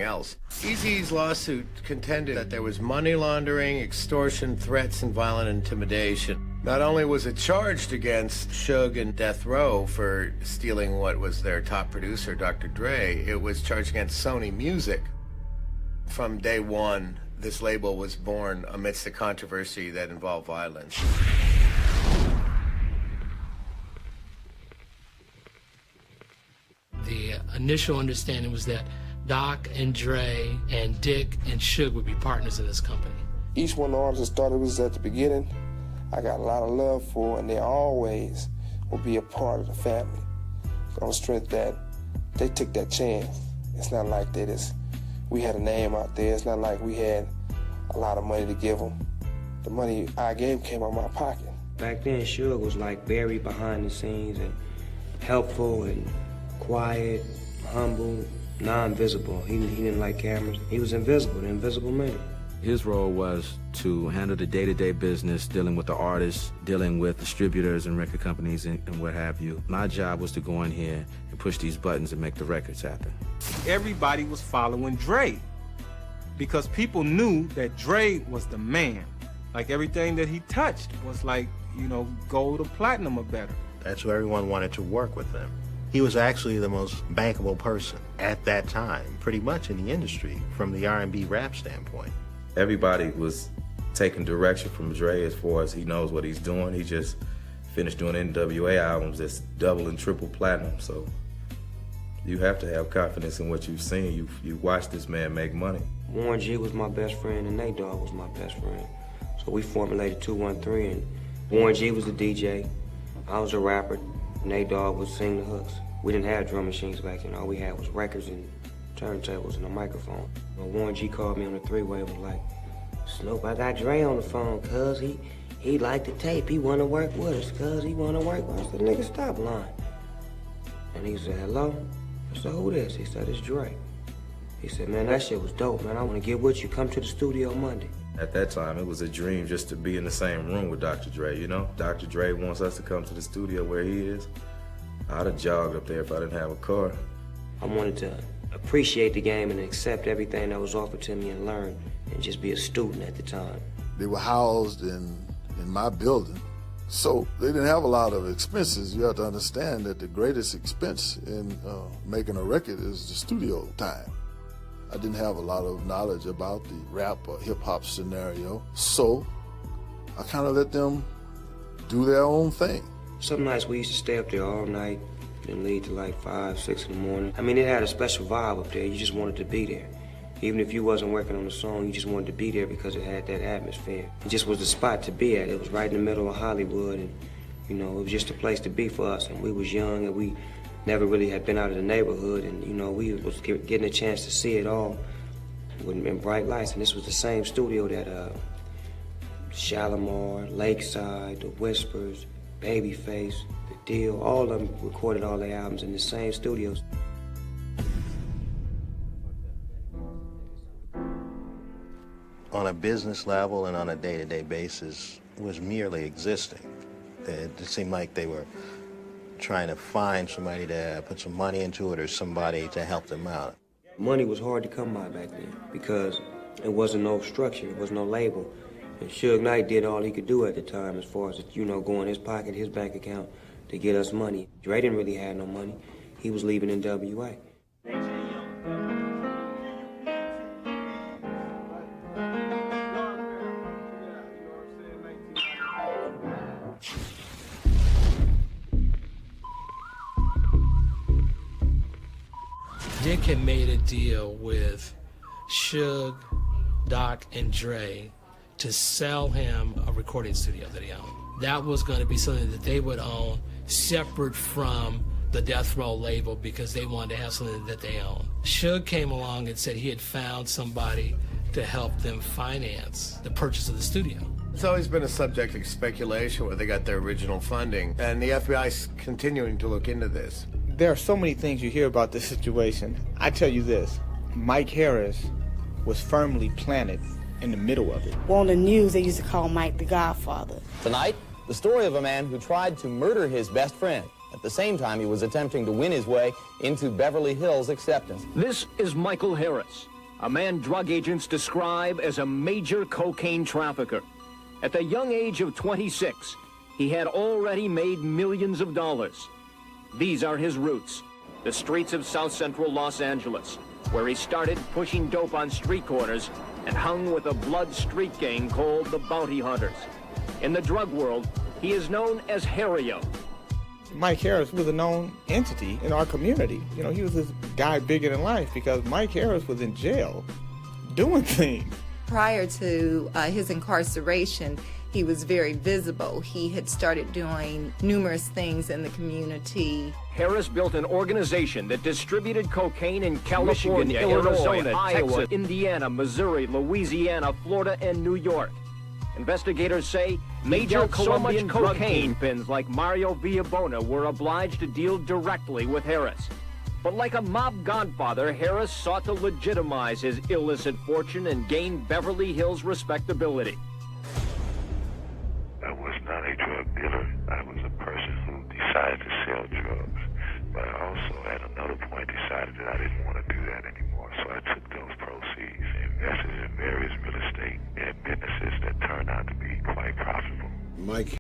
everything else. Eazy's lawsuit contended that there was money laundering, extortion, threats, and violent intimidation. Not only was it charged against Suge and Death Row for stealing what was their top producer, Dr. Dre, it was charged against Sony Music. From day one, this label was born amidst a controversy that involved violence. The initial understanding was that Doc and Dre and Dick and Suge would be partners in this company. Each one of the artists that started with us at the beginning, I got a lot of love for, and they always will be a part of the family. On the strength that they took that chance. It's not like we had a name out there. It's not like we had a lot of money to give them. The money I gave came out of my pocket. Back then, Suge was like buried behind the scenes and helpful and quiet, humble, non-visible. He didn't like cameras. He was invisible, the invisible man. His role was to handle the day-to-day business, dealing with the artists, dealing with distributors and record companies and what have you. My job was to go in here and push these buttons and make the records happen. Everybody was following Dre because people knew that Dre was the man. Like everything that he touched was like, you know, gold or platinum or better. That's who everyone wanted to work with him. He was actually the most bankable person at that time, pretty much in the industry, from the R&B rap standpoint. Everybody was taking direction from Dre as far as he knows what he's doing. He just finished doing NWA albums that's double and triple platinum, so you have to have confidence in what you've seen. You watched this man make money. Warren G was my best friend and Nate Dogg was my best friend. So we formulated 213 and Warren G was the DJ, I was a rapper, Nate Dogg would sing the hooks. We didn't have drum machines back then. All we had was records and turntables and a microphone. When Warren G called me on the three-way, was like, Snoop, I got Dre on the phone, cuz he liked the tape. He wanna work with us, cuz he wanna work with us. The nigga, stop lying. And he said, hello? I said, who this? He said, it's Dre. He said, man, that shit was dope, man. I wanna get with you. Come to the studio Monday. At that time, it was a dream just to be in the same room with Dr. Dre, you know? Dr. Dre wants us to come to the studio where he is. I'd have jogged up there if I didn't have a car. I wanted to appreciate the game and accept everything that was offered to me and learn and just be a student at the time. They were housed in my building, so they didn't have a lot of expenses. You have to understand that the greatest expense in making a record is the studio time. I didn't have a lot of knowledge about the rap or hip-hop scenario, so I kind of let them do their own thing. Some nights we used to stay up there all night and leave to like 5, 6 in the morning. I mean, it had a special vibe up there. You just wanted to be there. Even if you wasn't working on the song, you just wanted to be there because it had that atmosphere. It just was the spot to be at. It was right in the middle of Hollywood, and, you know, it was just a place to be for us. And we was young, and we never really had been out of the neighborhood, and, you know, we was getting a chance to see it all in bright lights. And this was the same studio that Shalimar, Lakeside, The Whispers, Babyface, The Deal, all of them recorded all their albums in the same studios. On a business level and on a day-to-day basis, was merely existing. It seemed like they were trying to find somebody to put some money into it or somebody to help them out. Money was hard to come by back then because it wasn't no structure, it was no label. And Suge Knight did all he could do at the time as far as, you know, go in his pocket, his bank account to get us money. Dre didn't really have no money. He was leaving NWA. Dick had made a deal with Suge, Doc, and Dre to sell him a recording studio that he owned. That was going to be something that they would own separate from the Death Row label because they wanted to have something that they owned. Suge came along and said he had found somebody to help them finance the purchase of the studio. It's always been a subject of speculation where they got their original funding, and the FBI's continuing to look into this. There are so many things you hear about this situation. I tell you this, Mike Harris was firmly planted in the middle of it. Well, on the news, they used to call Mike the Godfather. Tonight, the story of a man who tried to murder his best friend. At the same time, he was attempting to win his way into Beverly Hills acceptance. This is Michael Harris, a man drug agents describe as a major cocaine trafficker. At the young age of 26, he had already made millions of dollars. These are his roots, the streets of South Central Los Angeles, where he started pushing dope on street corners and hung with a blood street gang called the Bounty Hunters. In the drug world, he is known as Harry-O. Mike Harris was a known entity in our community. You know, he was this guy bigger than life because Mike Harris was in jail doing things. Prior to his incarceration, he was very visible. He had started doing numerous things in the community. Harris built an organization that distributed cocaine in California, Arizona, Iowa, Texas, Indiana, Missouri, Louisiana, Florida, and New York. Investigators say major Colombian drug kingpins like Mario Villabona were obliged to deal directly with Harris. But like a mob godfather, Harris sought to legitimize his illicit fortune and gain Beverly Hills respectability. I was not a drug dealer. I was a person who decided to sell drugs. But I also, at another point, decided that I didn't want to do that anymore. So I took those proceeds and invested in various real estate and businesses that turned out to be quite profitable. Mike